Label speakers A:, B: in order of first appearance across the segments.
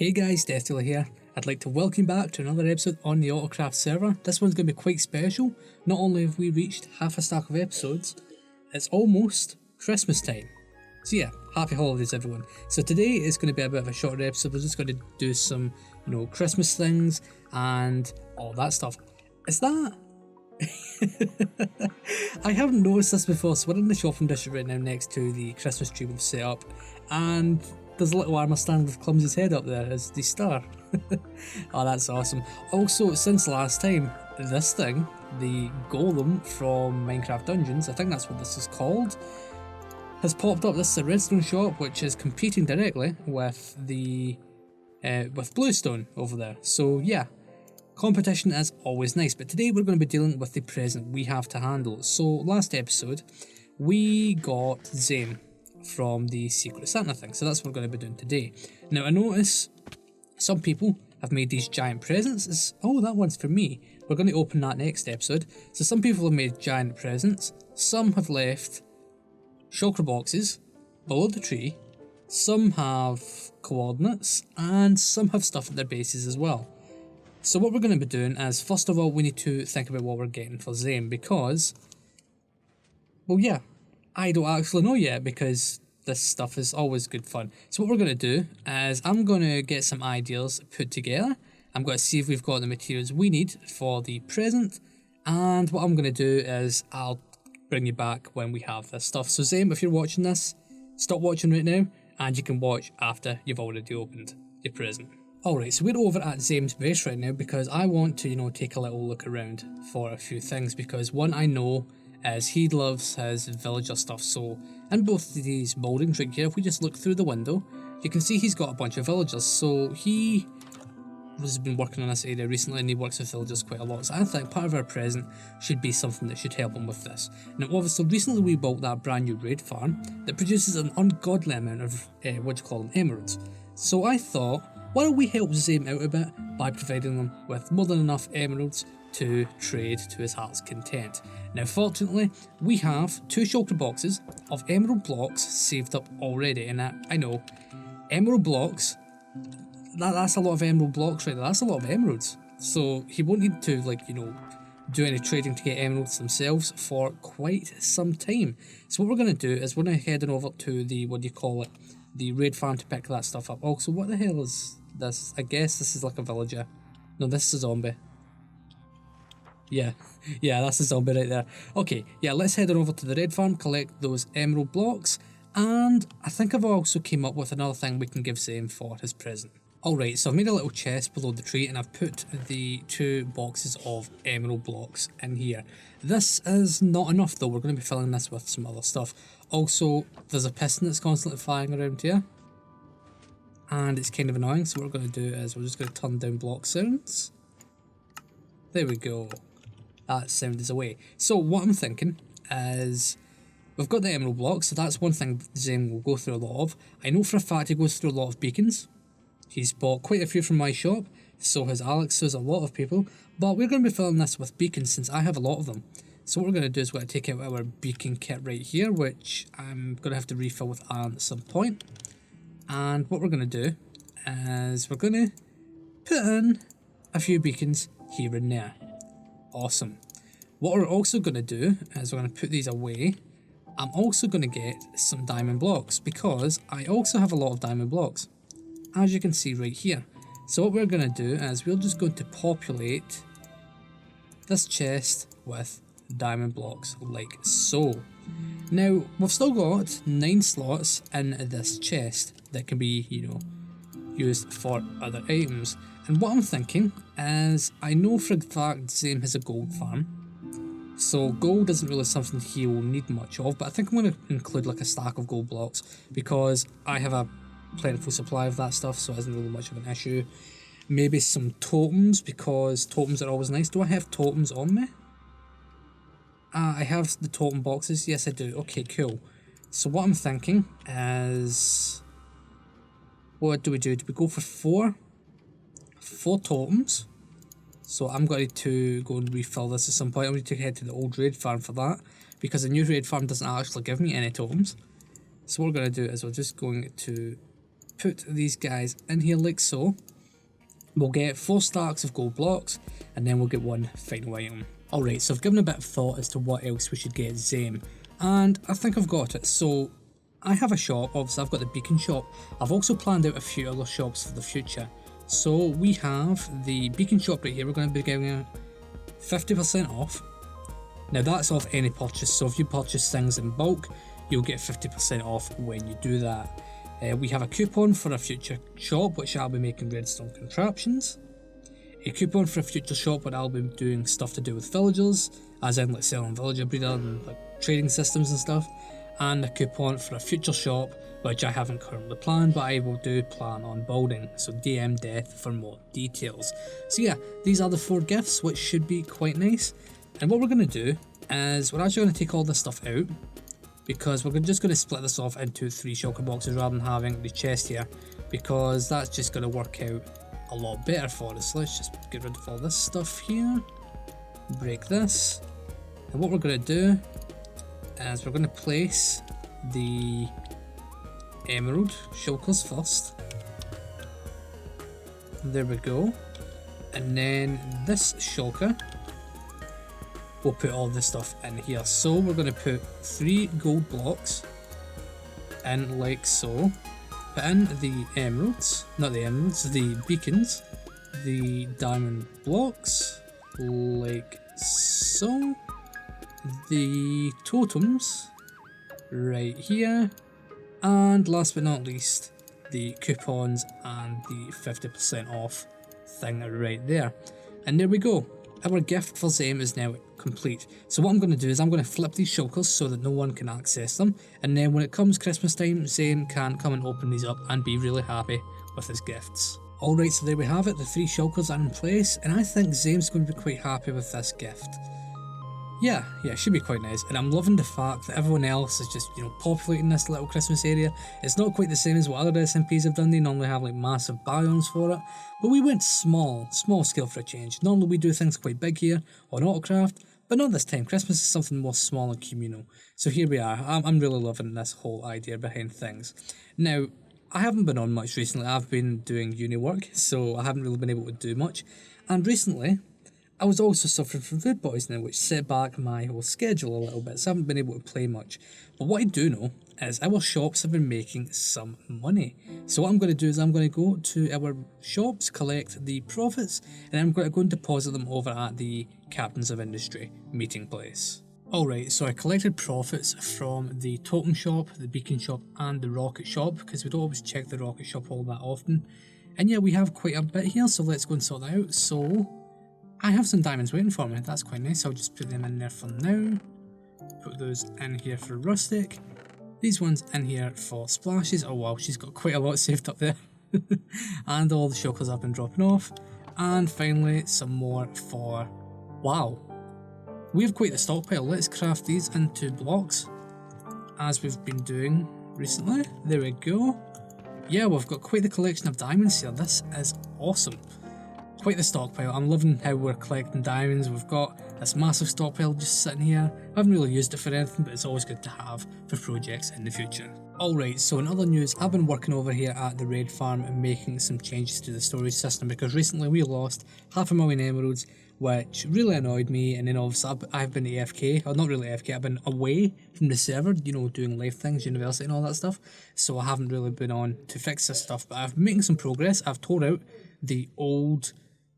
A: Hey guys, Deathdealer here. I'd like to welcome you back to another episode on the AutoCraft server. This one's going to be quite special. Not only have we reached half a stack of episodes, it's almost Christmas time. So yeah, happy holidays everyone. So today is going to be a bit of a shorter episode. We're just going to do some, Christmas things and all that stuff. Is that... I haven't noticed this before, so we're in the shopping district right now next to the Christmas tree we've set up, and there's a little armour stand with Clumsy's head up there as the star. Oh, that's awesome. Also, since last time, this thing, the golem from Minecraft Dungeons, I think that's what this is called, has popped up. This is a redstone shop which is competing directly with the with bluestone over there. So yeah, competition is always nice, but today we're going to be dealing with the present we have to handle. So last episode we got Zane from the Secret Santa thing, so that's what we're going to be doing today. Now I notice some people have made these giant presents. Oh, that one's for me. We're going to open that next episode. So some people have made giant presents, some have left shulker boxes below the tree, some have coordinates, and some have stuff at their bases as well. So what we're going to be doing is, first of all, we need to think about what we're getting for Zane, because, well yeah, I don't actually know yet, because this stuff is always good fun. So what we're going to do is, I'm going to get some ideas put together. I'm going to see if we've got the materials we need for the present, and what I'm going to do is, I'll bring you back when we have this stuff. So Zane, if you're watching this, stop watching right now, and you can watch after you've already opened your present. Alright, so we're over at Zane's base right now because I want to, take a little look around for a few things, because one I know is he loves his villager stuff. So in both of these buildings right here, if we just look through the window, you can see he's got a bunch of villagers. So he has been working on this area recently and he works with villagers quite a lot. So I think part of our present should be something that should help him with this. Now obviously recently we built that brand new raid farm that produces an ungodly amount of, emeralds. So I thought, why don't we help Zane out a bit by providing them with more than enough emeralds to trade to his heart's content. Now fortunately, we have 2 shulker boxes of emerald blocks saved up already, and I know, emerald blocks, that's a lot of emerald blocks right there, that's a lot of emeralds. So he won't need to, do any trading to get emeralds themselves for quite some time. So what we're going to do is we're going to head over to the, the raid farm to pick that stuff up. Also, what the hell is this? I guess this is like a villager. No, this is a zombie. Yeah, that's a zombie right there. Okay, yeah, let's head on over to the raid farm, collect those emerald blocks, and I think I've also came up with another thing we can give Zane for his present. Alright, so I've made a little chest below the tree and I've put the 2 boxes of emerald blocks in here. This is not enough though, we're going to be filling this with some other stuff. Also, there's a piston that's constantly flying around here, and it's kind of annoying, so what we're going to do is we're just going to turn down block sounds. There we go. That sound is away. So what I'm thinking is, we've got the emerald blocks, so that's one thing Zane will go through a lot of. I know for a fact he goes through a lot of beacons. He's bought quite a few from my shop, so has Alex, so has a lot of people, but we're going to be filling this with beacons since I have a lot of them. So what we're going to do is we're going to take out our beacon kit right here, which I'm going to have to refill with iron at some point. And what we're going to do is we're going to put in a few beacons here and there. Awesome. What we're also going to do is we're going to put these away. I'm also going to get some diamond blocks because I also have a lot of diamond blocks, as you can see right here. So what we're going to do is we're just going to populate this chest with diamond blocks like so. Now we've still got 9 slots in this chest that can be, used for other items. And what I'm thinking is, I know for a fact Zane has a gold farm, so gold isn't really something he will need much of, but I think I'm going to include like a stack of gold blocks because I have a plentiful supply of that stuff, so it isn't really much of an issue. Maybe some totems, because totems are always nice. Do I have totems on me? I have the totem boxes. Yes, I do. Okay, cool. So what I'm thinking is, what do we do? Do we go for 4 totems? So I'm going to go and refill this at some point. I'm going to head to the old raid farm for that, because the new raid farm doesn't actually give me any totems. So what we're going to do is we're just going to put these guys in here like so, we'll get 4 stacks of gold blocks, and then we'll get 1 final item. Alright, so I've given a bit of thought as to what else we should get Zame, and I think I've got it. So I have a shop, obviously I've got the beacon shop. I've also planned out a few other shops for the future. So we have the beacon shop right here. We're going to be giving 50% off. Now that's off any purchase, so if you purchase things in bulk, you'll get 50% off when you do that. We have a coupon for a future shop, which I'll be making redstone contraptions. A coupon for a future shop where I'll be doing stuff to do with villagers, as in like selling villager breeder and like trading systems and stuff. And a coupon for a future shop, which I haven't currently planned, but I will do plan on building. So DM Death for more details. So yeah, these are the 4 gifts, which should be quite nice. And what we're going to do is we're actually going to take all this stuff out, because we're just going to split this off into 3 shulker boxes rather than having the chest here, because that's just going to work out a lot better for us. Let's just get rid of all this stuff here, break this, and what we're going to do is we're going to place the emerald shulkers first. There we go. And then this shulker, we'll put all this stuff in here. So we're going to put 3 gold blocks in like so. Put in the emeralds, not the emeralds, the beacons, the diamond blocks, like so. The totems, right here. And last but not least, the coupons and the 50% off thing right there. And there we go. Our gift for Zame is now complete. So what I'm going to do is I'm going to flip these shulkers so that no one can access them, and then when it comes Christmas time, Zame can come and open these up and be really happy with his gifts. Alright, so there we have it, the 3 shulkers are in place, and I think Zame's going to be quite happy with this gift. Yeah, it should be quite nice, and I'm loving the fact that everyone else is just, populating this little Christmas area. It's not quite the same as what other SMPs have done. They normally have like massive biomes for it, but we went small scale for a change. Normally we do things quite big here on AutoCraft, but not this time. Christmas is something more small and communal. So here we are. I'm really loving this whole idea behind things. Now, I haven't been on much recently. I've been doing uni work, so I haven't really been able to do much, and recently I was also suffering from food poisoning, which set back my whole schedule a little bit, so I haven't been able to play much. But what I do know is our shops have been making some money. So what I'm going to do is I'm going to go to our shops, collect the profits, and I'm going to go and deposit them over at the Captains of Industry meeting place. Alright, so I collected profits from the totem shop, the beacon shop, and the rocket shop, because we don't always check the rocket shop all that often. And yeah, we have quite a bit here, so let's go and sort that out. So I have some diamonds waiting for me, that's quite nice. I'll just put them in there for now. Put those in here for rustic. These ones in here for splashes. Oh wow, she's got quite a lot saved up there. And all the shulkers have been dropping off. And finally, some more for... Wow. We have quite the stockpile. Let's craft these into blocks, as we've been doing recently. There we go. Yeah, we've got quite the collection of diamonds here. This is awesome. Quite the stockpile. I'm loving how we're collecting diamonds. We've got this massive stockpile just sitting here. I haven't really used it for anything, but it's always good to have for projects in the future. Alright, so in other news, I've been working over here at the raid farm and making some changes to the storage system, because recently we lost 500,000 emeralds, which really annoyed me. And then obviously I've been AFK, or not really AFK, I've been away from the server, doing live things, university and all that stuff. So I haven't really been on to fix this stuff, but I've been making some progress. I've tore out the old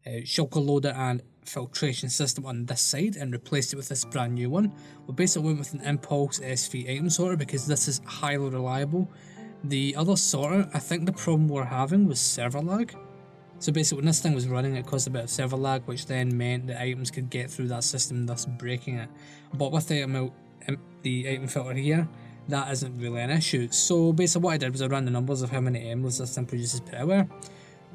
A: shulker loader and filtration system on this side and replaced it with this brand new one. We basically went with an impulse SV item sorter because this is highly reliable. The other sorter, I think the problem we're having was server lag. So basically when this thing was running, it caused a bit of server lag, which then meant the items could get through that system, thus breaking it. But with the item filter here, that isn't really an issue. So basically what I did was I ran the numbers of how many emeralds this thing produces per hour,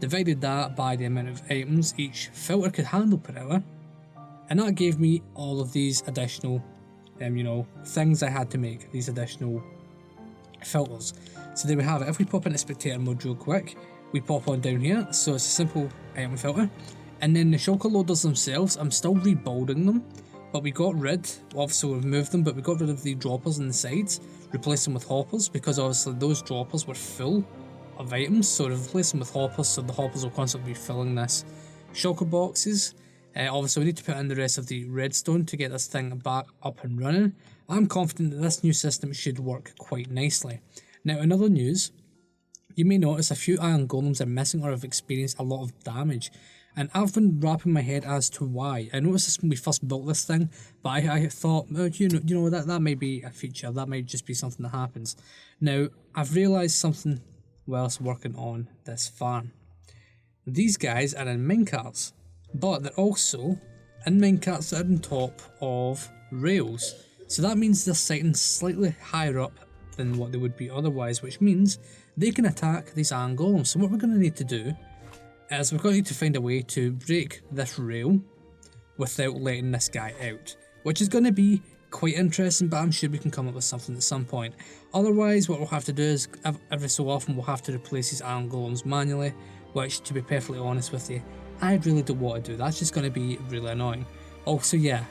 A: divided that by the amount of items each filter could handle per hour, and that gave me all of these additional things I had to make, these additional filters. So there we have it. If we pop into spectator mode real quick, we pop on down here, so it's a simple item filter. And then the shulker loaders themselves, I'm still rebuilding them, but we got rid, obviously we've moved them, but we got rid of the droppers on the sides, replaced them with hoppers, because obviously those droppers were full of items, so to replace them with hoppers, so the hoppers will constantly be filling this shulker boxes. Obviously we need to put in the rest of the redstone to get this thing back up and running. I'm confident that this new system should work quite nicely. Now in other news, you may notice a few iron golems are missing or have experienced a lot of damage, and I've been wrapping my head as to why. I noticed this when we first built this thing, but I thought, oh, you know that might be a feature, that might just be something that happens. Now I've realised something whilst working on this farm. These guys are in minecarts, but they're also in minecarts that are on top of rails. So that means they're sitting slightly higher up than what they would be otherwise, which means they can attack these iron golems. So what we're going to need to do is we're going to need to find a way to break this rail without letting this guy out, which is going to be quite interesting, but I'm sure we can come up with something at some point. Otherwise, what we'll have to do is every so often we'll have to replace these iron golems manually, which, to be perfectly honest with you, I really don't want to do. That's just going to be really annoying. Also, yeah,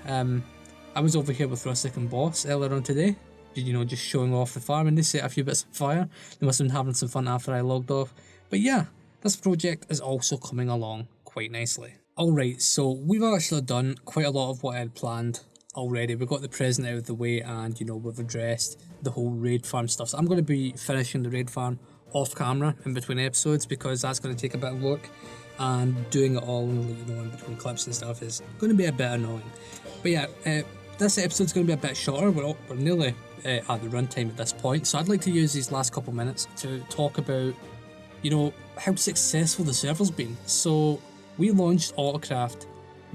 A: I was over here with Rustic and Boss earlier on today, just showing off the farm, and they set a few bits of fire. They must have been having some fun after I logged off. But yeah, this project is also coming along quite nicely. Alright, so we've actually done quite a lot of what I had planned already. We've got the present out of the way, and we've addressed the whole raid farm stuff. So I'm going to be finishing the raid farm off camera in between episodes, because that's going to take a bit of work, and doing it all in between clips and stuff is going to be a bit annoying. But yeah, this episode's going to be a bit shorter. We're nearly at the runtime at this point, so I'd like to use these last couple minutes to talk about how successful the server's been. So we launched AutoCraft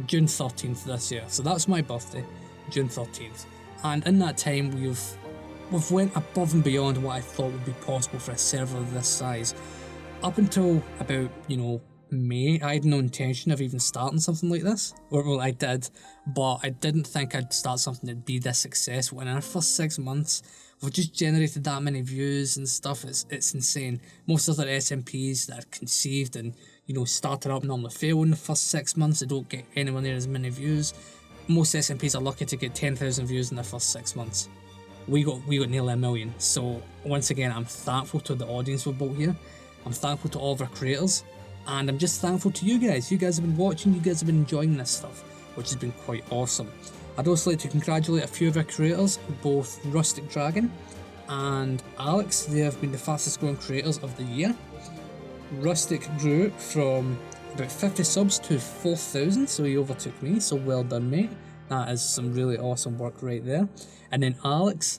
A: June 13th this year, so that's my birthday, June 13th, and in that time we've went above and beyond what I thought would be possible for a server of this size. Up until about May, I had no intention of even starting something like this. Well, I did, but I didn't think I'd start something that'd be this successful. And in our first 6 months, we've just generated that many views and stuff. It's insane. Most other SMPs that are conceived and started up normally fail in the first 6 months. They don't get anywhere near as many views. Most SMPs are lucky to get 10,000 views in their first 6 months. We got nearly 1 million. So once again, I'm thankful to the audience we've built here. I'm thankful to all of our creators. And I'm just thankful to you guys. You guys have been watching, you guys have been enjoying this stuff, which has been quite awesome. I'd also like to congratulate a few of our creators, both Rustic Dragon and Alex. They have been the fastest growing creators of the year. Rustic grew from about 50 subs to 4,000, so he overtook me, so well done, mate. That is some really awesome work right there. And then Alex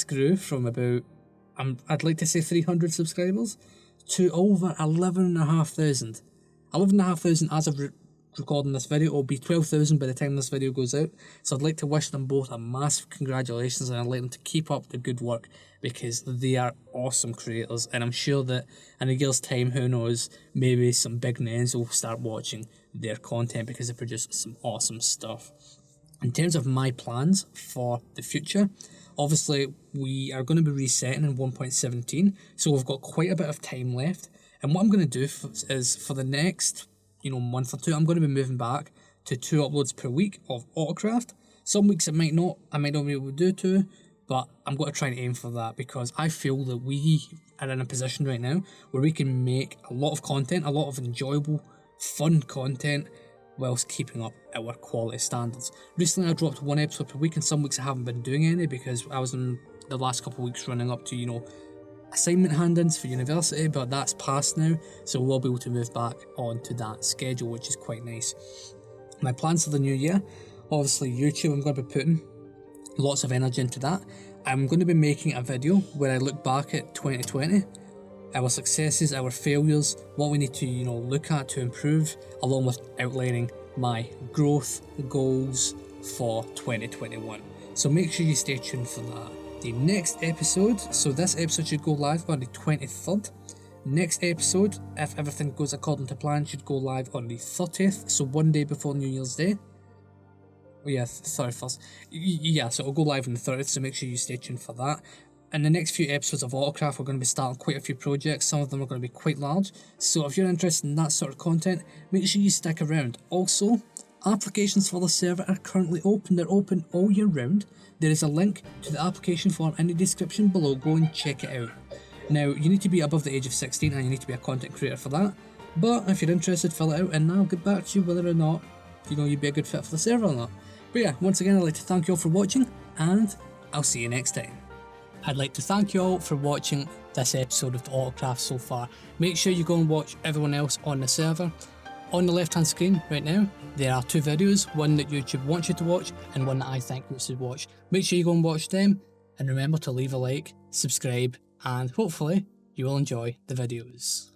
A: grew from about, I'd like to say 300 subscribers, to over 11,500. 11,500 as of recording this video. It will be 12,000 by the time this video goes out. So I'd like to wish them both a massive congratulations, and I'd like them to keep up the good work, because they are awesome creators, and I'm sure that in a year's time, who knows, maybe some big names will start watching their content because they produce some awesome stuff. In terms of my plans for the future, obviously we are going to be resetting in 1.17, so we've got quite a bit of time left. And what I'm going to do is for the next month or two, I'm going to be moving back to 2 uploads per week of AutoCraft. Some weeks I might not be able to do 2, but I'm going to try and aim for that, because I feel that we are in a position right now where we can make a lot of content, a lot of enjoyable, fun content, whilst keeping up our quality standards. Recently I dropped 1 episode per week, and some weeks I haven't been doing any because I was in the last couple of weeks running up to assignment hand-ins for university, but that's past now, so we'll be able to move back onto that schedule, which is quite nice. My plans for the new year, obviously YouTube, I'm going to be putting lots of energy into that. I'm going to be making a video where I look back at 2020, our successes, our failures, what we need to look at to improve, along with outlining my growth goals for 2021. So make sure you stay tuned for that. The next episode, so this episode should go live on the 23rd. Next episode, if everything goes according to plan, should go live on the 30th, so 1 day before New Year's Day. Oh yeah, 31st. Yeah, so it'll go live on the 30th, so make sure you stay tuned for that. In the next few episodes of AutoCraft, we're going to be starting quite a few projects. Some of them are going to be quite large, so if you're interested in that sort of content, make sure you stick around. Also, applications for the server are currently open. They're open all year round. There is a link to the application form in the description below. Go and check it out. Now, you need to be above the age of 16 and you need to be a content creator for that. But if you're interested, fill it out and I'll get back to you whether or not, you'd be a good fit for the server or not. But yeah, once again, I'd like to thank you all for watching and I'll see you next time. I'd like to thank you all for watching this episode of the AutoCraft so far. Make sure you go and watch everyone else on the server. On the left hand screen right now, there are 2 videos, one that YouTube wants you to watch and one that I think you should watch. Make sure you go and watch them and remember to leave a like, subscribe, and hopefully you will enjoy the videos.